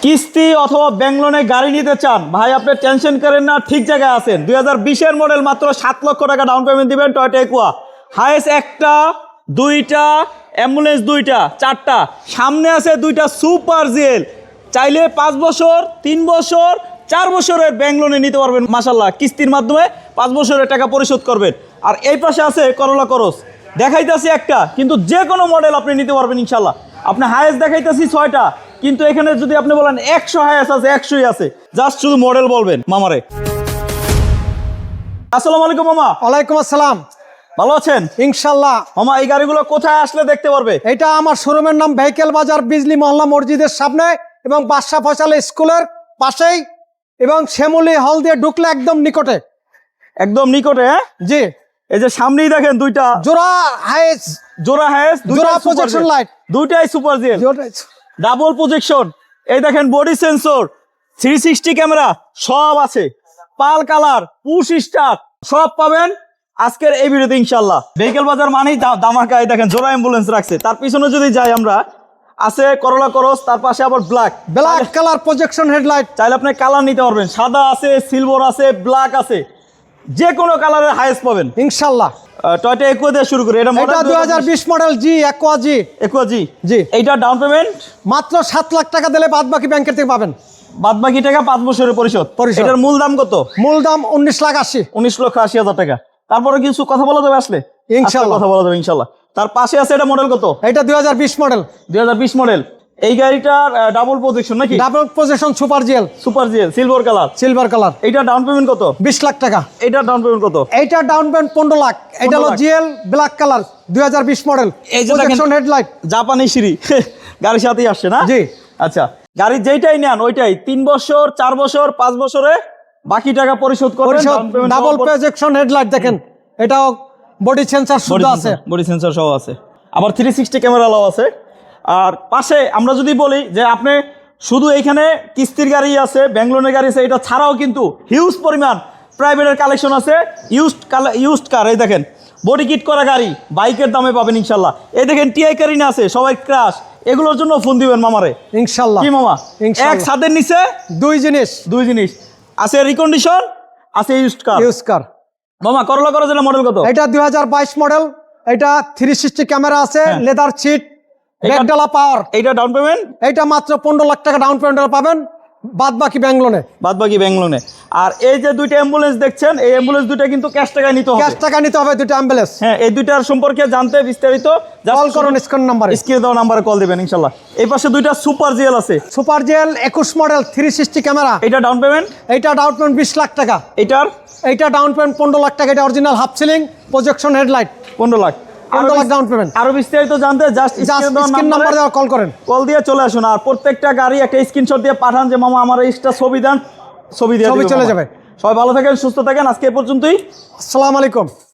কিস্তি অথবা ব্যাংক লোনে গাড়ি নিতে চান ভাই, আপনি টেনশন করেন না, ঠিক জায়গায় আছেন। 2020-এর মডেল, মাত্র 7 লক্ষ টাকা ডাউন পেমেন্ট দিবেন। টয়োটা একুয়া হাইয়েস্ট একটা, দুইটা অ্যাম্বুলেন্স, দুইটা, চারটা, সামনে আছে দুইটা সুপার জিএল। চাইলে 5 বছর, 3 বছর, 4 বছরের ব্যাংক লোনে নিতে পারবেন মাশাল্লাহ। কিস্তির মাধ্যমে 5 বছরের টাকা পরিশোধ করবেন। আর এই পাশে আছে করলা করস, দেখাইতেছি একটা, কিন্তু যে কোনো মডেল আপনি নিতে পারবেন ইনশাল্লাহ। আপনি হাইয়েস্ট দেখাইতেছি 6টা, কিন্তু এখানে যদি আপনি বলেন 100 হাইয়েস্ট আছে, 100ই আছে, জাস্ট শুধু মডেল বলবেন মামারে। আসসালামু আলাইকুম মামা। ওয়ালাইকুম আসসালাম। ভালো আছেন? ইনশাল্লাহ। মামা, এই গাড়িগুলো কোথায় আসলে দেখতে পারবে? এটা আমার শোরুমের নাম ভেহিকেল বাজার, বিজলি মহল্লা মসজিদের সামনে এবং বাদশা ফয়সাল স্কুলের পাশেই, এবং শ্যামলী হল দিয়ে ঢুকলে একদম নিকটে। একদম নিকটে, হ্যাঁ জি। এই যে সামনেই দেখেন দুইটা জোড়া হাইস, জোড়া হাইয়েস্ট, জোড়া প্রজেকশন লাইট, দুইটাই সুপার জিএল, ডাবল প্রজেকশন। এই দেখেন বডি সেন্সর, 360 ক্যামেরা সব আছে, পাল কালার, পুশ স্টার্ট সব পাবেন আজকের এই ভিডিওতে ইনশাল্লাহ। ভেহিকেল বাজার মানেই ধামাকা। এই দেখেন জোড়া অ্যাম্বুলেন্স রাখছে, তার পিছনে যদি যাই আমরা, আছে করলা করস, তার পাশে আবার ব্ল্যাক কালার প্রজেকশন হেডলাইট। চাইলে আপনি কালার নিতে পারবেন, সাদা আছে, সিলভার আছে, ব্ল্যাক আছে, যে কোনো কালারের হাইয়েস্ট পাবেন ইনশাল্লাহ। টয়োটা একুয়া দিয়ে শুরু করে, এটা 2020 মডেল জি একুয়া জি। একুয়া জি জি। এইটা ডাউন পেমেন্ট মাত্র 7 লাখ টাকা দিলে বাদ বাকি ব্যাংকের থেকে পাবেন। বাদ বাকি টাকা 5 বছরের পরিশোধ। এটার মূল দাম কত? মূল দাম 19,80,000। 19,80,000 টাকা। তারপরে কিছু কথা বলা যাবে আসলে ইনশাআল্লাহ, কথা বলা যাবে ইনশাআল্লাহ। তার পাশে আছে, এটা মডেল কত? এটা 2020 মডেল। 2020 মডেল। এই গাড়িটার ডাবল প্রজেকশন নাকি? Double position super GL, super GL silver colour. Silver colour. এইটা ডাউন পেমেন্ট কত? 20 লাখ টাকা। এইটা ডাউন পেমেন্ট কত? এইটা ডাউন পেমেন্ট 15 লাখ। এটা হলো জিএল ব্ল্যাক কালার 2020 মডেল। এই যে প্রজেকশন হেডলাইট, জাপানি সিঁড়ি গাড়ির সাথেই আসছে না? জি। আচ্ছা, গাড়ি যেইটাই নেন ওইটাই 3 বছর, 4 বছর, 5 বছরে বাকি টাকা পরিশোধ করবেন। ডাবল প্রজেকশন হেডলাইট দেখেন, এটাও বডি সেন্সর শুদ্ধ আছে, বডি সেন্সর সহ আছে, আবার 360 ক্যামেরাও আছে। আর পাশে আমরা যদি বলি যে আপনি শুধু এইখানে কিস্তির গাড়ি আছে, ব্যাংক লোনের গাড়ি আছে, এটা ছাড়াও কিন্তু হিউজ পরিমাণ প্রাইভেটের কালেকশন আছে, ইউজড কার। এই দেখেন বডি কিট করা গাড়ি বাইকের দামে পাবেন ইনশাল্লাহ। এই দেখেন টিআই কারিনা আছে, সবাই ক্রাশ, এগুলোর জন্য ফোন দিবেন মামারে ইনশাল্লাহ। কি মামা? এক ছাদের নিচে দুই জিনিস আছে, রিকন্ডিশন আছে, ইউজড কার। মামা করলা করো যেটা মডেল কত? এটা 2022 মডেল। এটা 360 ক্যামেরা আছে, লেদার সিট, ব্যাকডালা পাওয়ার। এইটা ডাউন পেমেন্ট, এইটা মাত্র 15 লাখ টাকা ডাউন পেমেন্ট পাবেন, বাদ বাকি ব্যাংক লোনে। আর এই যে দুইটা অ্যাম্বুলেন্স দেখছেন, এই অ্যাম্বুলেন্স দুইটা কিন্তু ক্যাশ টাকা নিতে হবে, ক্যাশ টাকা নিতে হবে দুটো অ্যাম্বুলেন্স। হ্যাঁ, এই দুইটার সম্পর্কে জানতে বিস্তারিত কল করুন স্ক্রিন নাম্বারে, স্ক্রিনে দেওয়া নাম্বারে কল দিবেন ইনশাআল্লাহ। এই পাশে দুইটা সুপার জিএল আছে, সুপার জিএল 21 মডেল 360 ক্যামেরা। এটা ডাউন পেমেন্ট, এইটা ডাউন পেমেন্ট 20 লাখ টাকা। এইটা ডাউন পেমেন্ট 15 লাখ টাকা। এটা original half ceiling projection headlight, 15 lakh. 15 lakh down payment. আরো বিস্তারিত জানতে জাস্ট স্ক্রিন নাম্বার দেওয়া কল করেন, কল দিয়ে চলে আসুন। আর প্রত্যেকটা গাড়ি একটা স্ক্রিনশট দিয়ে পাঠান যে মামা আমার এইটা ছবি দেন, ছবি দিয়ে চলে যাবে। সবাই ভালো থাকেন, সুস্থ থাকেন, আজকে এ পর্যন্তই। আসসালামু আলাইকুম।